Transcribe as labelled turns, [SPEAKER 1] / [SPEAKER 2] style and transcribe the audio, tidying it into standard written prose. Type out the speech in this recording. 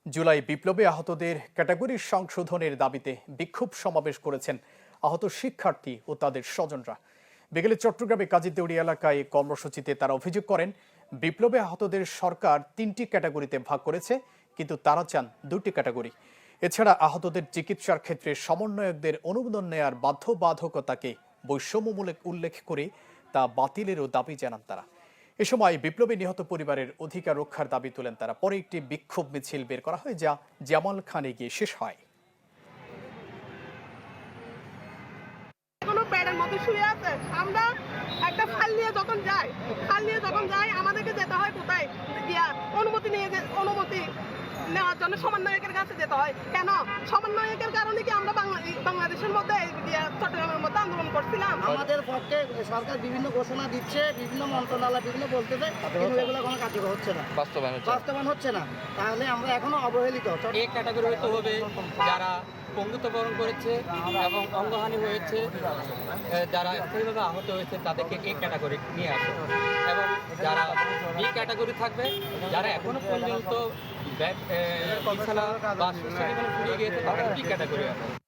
[SPEAKER 1] জুলাই বিপ্লবে আহতদের ক্যাটাগরি সংশোধনের দাবিতে বিক্ষোভ সমাবেশ করেছেন আহত শিক্ষার্থী ও তাদের স্বজনরা। বিকেলে চট্টগ্রামে কাজীদেউড়ি এলাকায় কর্মসূচিতে তারা অভিযোগ করেন, বিপ্লবে আহতদের সরকার ৩টি ক্যাটাগরিতে ভাগ করেছে, কিন্তু তারা চান ২টি ক্যাটাগরি। এছাড়া আহতদের চিকিৎসার ক্ষেত্রে সমন্বয়কদের অনুমোদন নেয়ার বাধ্যবাধকতাকে বৈষম্যমূলক উল্লেখ করে তা বাতিলেরও দাবি জানান তারা। এ সময় বিপ্লবী নিহত পরিবারের অধিকার রক্ষার দাবি তোলেন তারা। পরে একটি বিক্ষোভ মিছিল বের করা হয়, যা জামালখানে গিয়ে শেষ হয়।
[SPEAKER 2] আমরা একটা ফাইল নিয়ে যখন যাই আমাদেরকে যেতে হয় কোথায় গিয়া অনুমতি নেওয়ার জন্য সমন্বয়কের কাছে যেতে হয়। কেন? সমন্বয়কের কারণে কি আমরা বাংলাদেশের মধ্যে চট্টগ্রামের মধ্যে আন্দোলন করছিলাম?
[SPEAKER 3] আমাদের পক্ষে সরকার বিভিন্ন ঘোষণা দিচ্ছে, বিভিন্ন মন্ত্রণালয় বিভিন্ন বলতেছে, কিন্তু এগুলো কোনো কার্যকর হচ্ছে না, বাস্তবায়ন হচ্ছে না। তাহলে আমরা এখনো অবহেলিত।
[SPEAKER 4] এই ক্যাটাগরি হতে হবে যারা পঙ্গুত্ববরণ করেছে এবং অঙ্গহানি হয়েছে, যারা স্থায়ীভাবে আহত হয়েছে তাদেরকে এই ক্যাটাগরি নিয়ে আসে, এবং যারা বি ক্যাটাগরি থাকবে যারা এখনো পর্যন্ত বিছানা বা সুস্থ জীবনে ফিরে গিয়েছে তাদের বি ক্যাটাগরি আছে।